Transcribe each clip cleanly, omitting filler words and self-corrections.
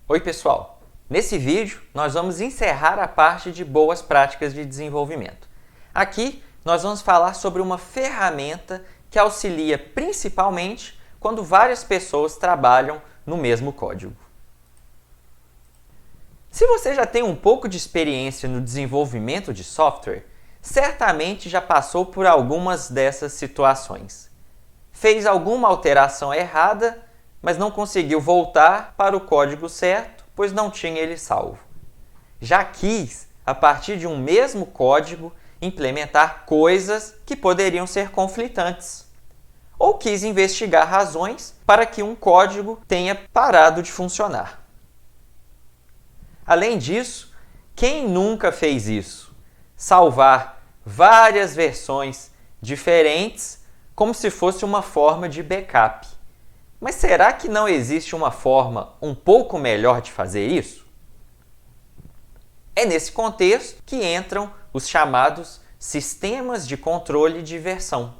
Oi pessoal, nesse vídeo nós vamos encerrar a parte de boas práticas de desenvolvimento. Aqui nós vamos falar sobre uma ferramenta que auxilia principalmente quando várias pessoas trabalham no mesmo código. Se você já tem um pouco de experiência no desenvolvimento de software, certamente já passou por algumas dessas situações. Fez alguma alteração errada, mas não conseguiu voltar para o código certo, pois não tinha ele salvo. Já quis, a partir de um mesmo código, implementar coisas que poderiam ser conflitantes. Ou quis investigar razões para que um código tenha parado de funcionar. Além disso, quem nunca fez isso? Salvar várias versões diferentes como se fosse uma forma de backup. Mas será que não existe uma forma um pouco melhor de fazer isso? É nesse contexto que entram os chamados sistemas de controle de versão.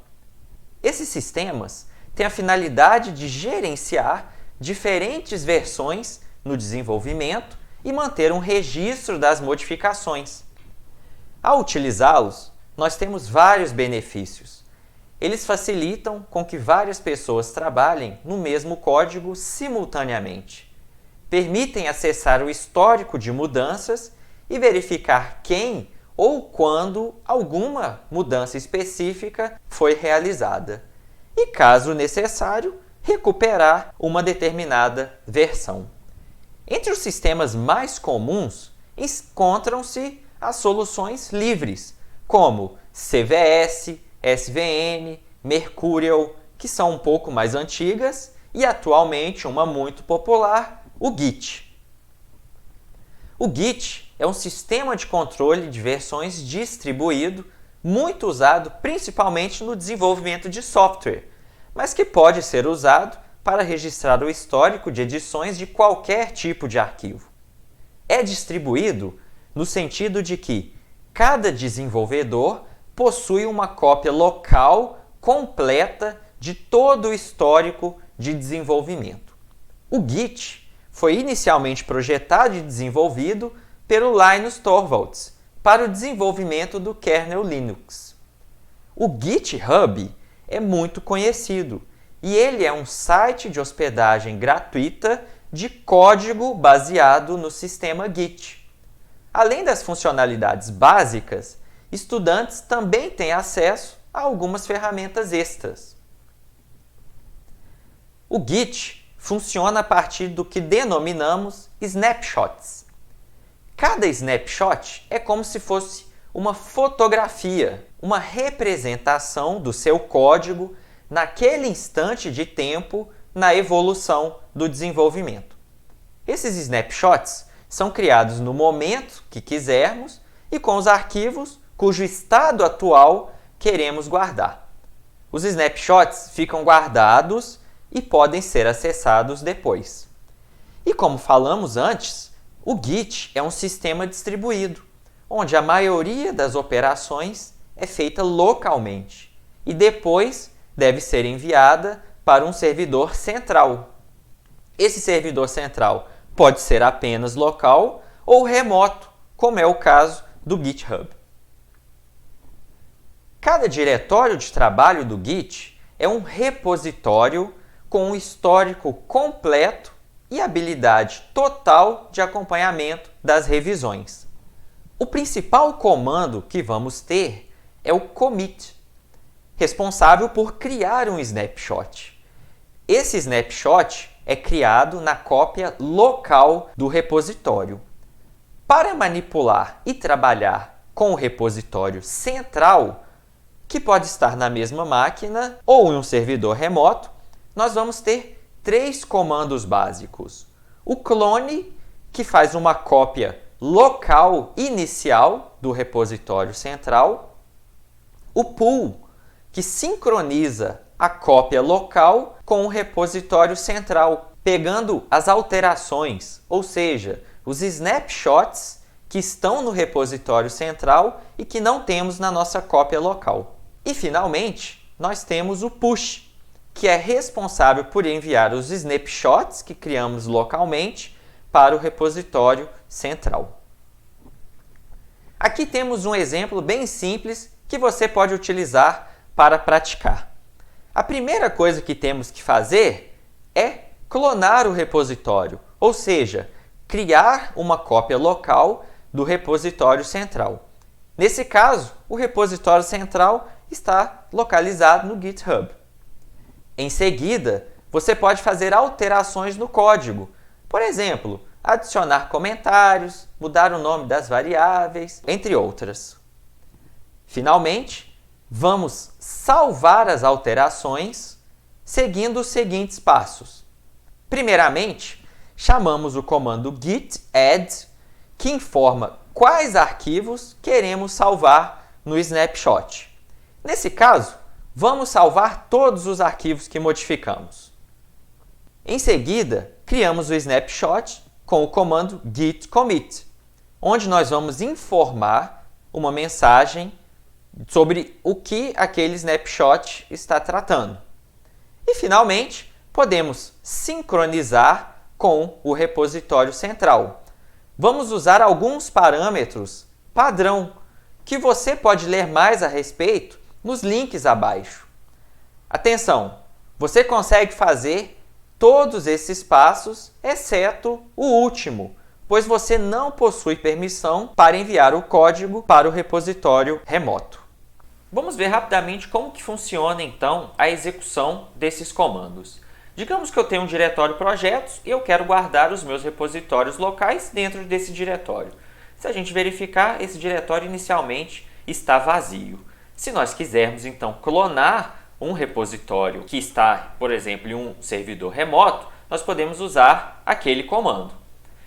Esses sistemas têm a finalidade de gerenciar diferentes versões no desenvolvimento e manter um registro das modificações. Ao utilizá-los, nós temos vários benefícios. Eles facilitam com que várias pessoas trabalhem no mesmo código simultaneamente. Permitem acessar o histórico de mudanças e verificar quem ou quando alguma mudança específica foi realizada. E, caso necessário, recuperar uma determinada versão. Entre os sistemas mais comuns, encontram-se as soluções livres, como CVS, SVN, Mercurial, que são um pouco mais antigas, e atualmente uma muito popular, o Git. O Git é um sistema de controle de versões distribuído, muito usado principalmente no desenvolvimento de software, mas que pode ser usado para registrar o histórico de edições de qualquer tipo de arquivo. É distribuído no sentido de que cada desenvolvedor possui uma cópia local completa de todo o histórico de desenvolvimento. O Git foi inicialmente projetado e desenvolvido pelo Linus Torvalds para o desenvolvimento do kernel Linux. O GitHub é muito conhecido e ele é um site de hospedagem gratuita de código baseado no sistema Git. Além das funcionalidades básicas, estudantes também têm acesso a algumas ferramentas extras. O Git funciona a partir do que denominamos snapshots. Cada snapshot é como se fosse uma fotografia, uma representação do seu código naquele instante de tempo na evolução do desenvolvimento. Esses snapshots são criados no momento que quisermos e com os arquivos cujo estado atual queremos guardar. Os snapshots ficam guardados e podem ser acessados depois. E como falamos antes, o Git é um sistema distribuído, onde a maioria das operações é feita localmente e depois deve ser enviada para um servidor central. Esse servidor central pode ser apenas local ou remoto, como é o caso do GitHub. Cada diretório de trabalho do Git é um repositório com um histórico completo e habilidade total de acompanhamento das revisões. O principal comando que vamos ter é o commit, responsável por criar um snapshot. Esse snapshot é criado na cópia local do repositório. Para manipular e trabalhar com o repositório central, que pode estar na mesma máquina ou em um servidor remoto, nós vamos ter 3 comandos básicos. O clone, que faz uma cópia local inicial do repositório central. O pull, que sincroniza a cópia local com o repositório central, pegando as alterações, ou seja, os snapshots que estão no repositório central e que não temos na nossa cópia local. E, finalmente, nós temos o push, que é responsável por enviar os snapshots que criamos localmente para o repositório central. Aqui temos um exemplo bem simples que você pode utilizar para praticar. A primeira coisa que temos que fazer é clonar o repositório, ou seja, criar uma cópia local do repositório central. Nesse caso, o repositório central está localizado no GitHub. Em seguida, você pode fazer alterações no código. Por exemplo, adicionar comentários, mudar o nome das variáveis, entre outras. Finalmente, vamos salvar as alterações seguindo os seguintes passos. Primeiramente, chamamos o comando git add, que informa quais arquivos queremos salvar no snapshot. Nesse caso, vamos salvar todos os arquivos que modificamos. Em seguida, criamos o snapshot com o comando git commit, onde nós vamos informar uma mensagem sobre o que aquele snapshot está tratando. E, finalmente, podemos sincronizar com o repositório central. Vamos usar alguns parâmetros padrão que você pode ler mais a respeito nos links abaixo. Atenção! Você consegue fazer todos esses passos, exceto o último, pois você não possui permissão para enviar o código para o repositório remoto. Vamos ver rapidamente como que funciona então a execução desses comandos. Digamos que eu tenho um diretório projetos e eu quero guardar os meus repositórios locais dentro desse diretório. Se a gente verificar, esse diretório inicialmente está vazio. Se nós quisermos então clonar um repositório que está, por exemplo, em um servidor remoto, nós podemos usar aquele comando.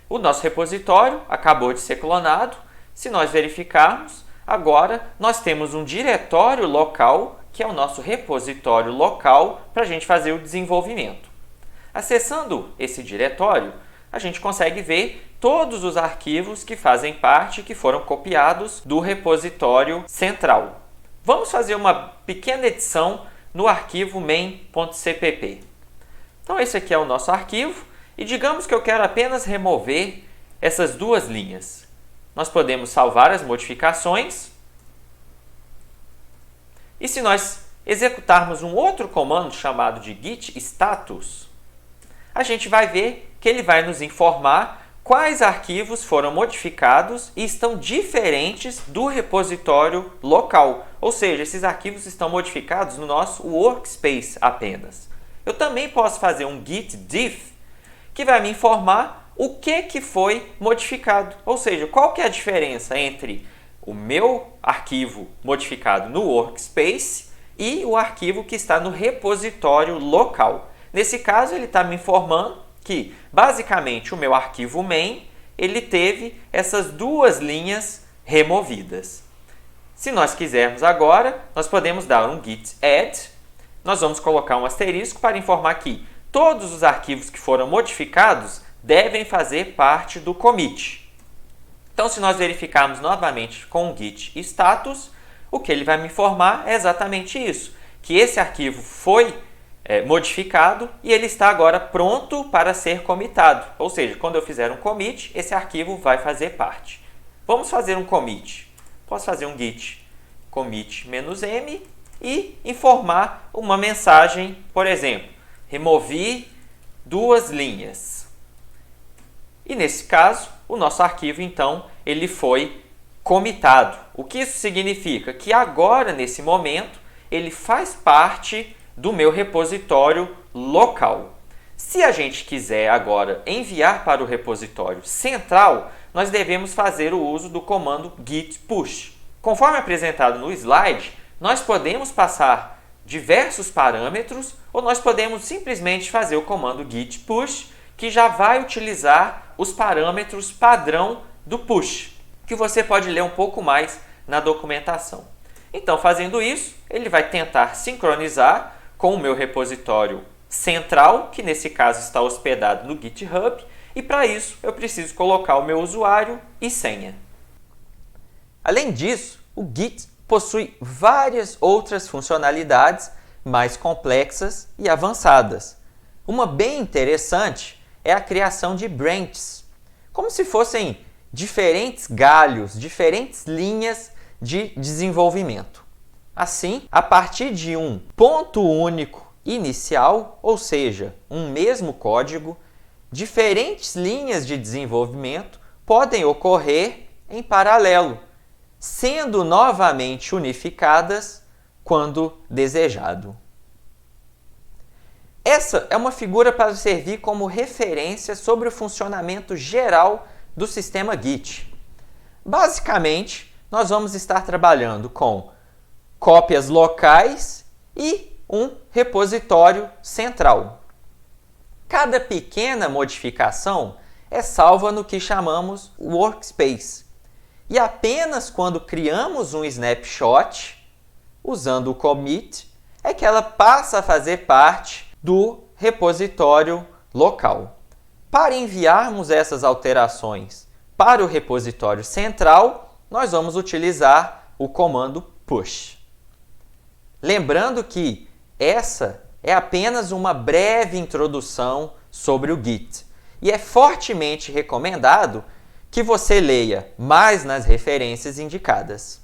O nosso repositório acabou de ser clonado. Se nós verificarmos, agora nós temos um diretório local, que é o nosso repositório local, para a gente fazer o desenvolvimento. Acessando esse diretório, a gente consegue ver todos os arquivos que fazem parte, que foram copiados do repositório central. Vamos fazer uma pequena edição no arquivo main.cpp. Então esse aqui é o nosso arquivo e digamos que eu quero apenas remover essas duas linhas. Nós podemos salvar as modificações e se nós executarmos um outro comando chamado de git status, a gente vai ver que ele vai nos informar quais arquivos foram modificados e estão diferentes do repositório local. Ou seja, esses arquivos estão modificados no nosso workspace apenas. Eu também posso fazer um git diff, que vai me informar o que foi modificado. Ou seja, qual que é a diferença entre o meu arquivo modificado no workspace e o arquivo que está no repositório local. Nesse caso, ele está me informando que, basicamente, o meu arquivo main, ele teve essas duas linhas removidas. Se nós quisermos agora, nós podemos dar um git add, nós vamos colocar um asterisco para informar que todos os arquivos que foram modificados devem fazer parte do commit. Então, se nós verificarmos novamente com o git status, o que ele vai me informar é exatamente isso, que esse arquivo foi modificado e ele está agora pronto para ser comitado. Ou seja, quando eu fizer um commit, esse arquivo vai fazer parte. Vamos fazer um commit. Posso fazer um git commit "-m" e informar uma mensagem, por exemplo, removi duas linhas. E nesse caso, o nosso arquivo então ele foi comitado. O que isso significa? Que agora, nesse momento, ele faz parte do meu repositório local. Se a gente quiser agora enviar para o repositório central, nós devemos fazer o uso do comando git push. Conforme apresentado no slide, nós podemos passar diversos parâmetros ou nós podemos simplesmente fazer o comando git push, que já vai utilizar os parâmetros padrão do push, que você pode ler um pouco mais na documentação. Então, fazendo isso, ele vai tentar sincronizar com o meu repositório central, que nesse caso está hospedado no GitHub, e para isso eu preciso colocar o meu usuário e senha. Além disso, o Git possui várias outras funcionalidades mais complexas e avançadas. Uma bem interessante é a criação de branches. como se fossem diferentes galhos, diferentes linhas de desenvolvimento. Assim, a partir de um ponto único inicial, ou seja, um mesmo código, diferentes linhas de desenvolvimento podem ocorrer em paralelo, sendo novamente unificadas quando desejado. Essa é uma figura para servir como referência sobre o funcionamento geral do sistema Git. Basicamente, nós vamos estar trabalhando com cópias locais e um repositório central. Cada pequena modificação é salva no que chamamos workspace. E apenas quando criamos um snapshot, usando o commit, é que ela passa a fazer parte do repositório local. Para enviarmos essas alterações para o repositório central, nós vamos utilizar o comando push. Lembrando que essa é apenas uma breve introdução sobre o Git e é fortemente recomendado que você leia mais nas referências indicadas.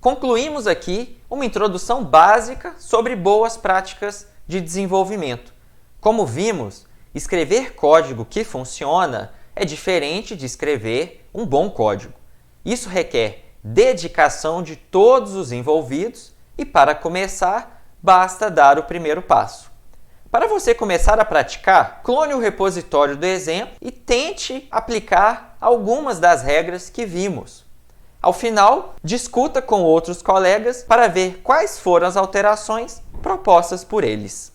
Concluímos aqui uma introdução básica sobre boas práticas de desenvolvimento. Como vimos, escrever código que funciona é diferente de escrever um bom código. Isso requer dedicação de todos os envolvidos e, para começar, basta dar o primeiro passo. Para você começar a praticar, clone o repositório do exemplo e tente aplicar algumas das regras que vimos. Ao final, discuta com outros colegas para ver quais foram as alterações propostas por eles.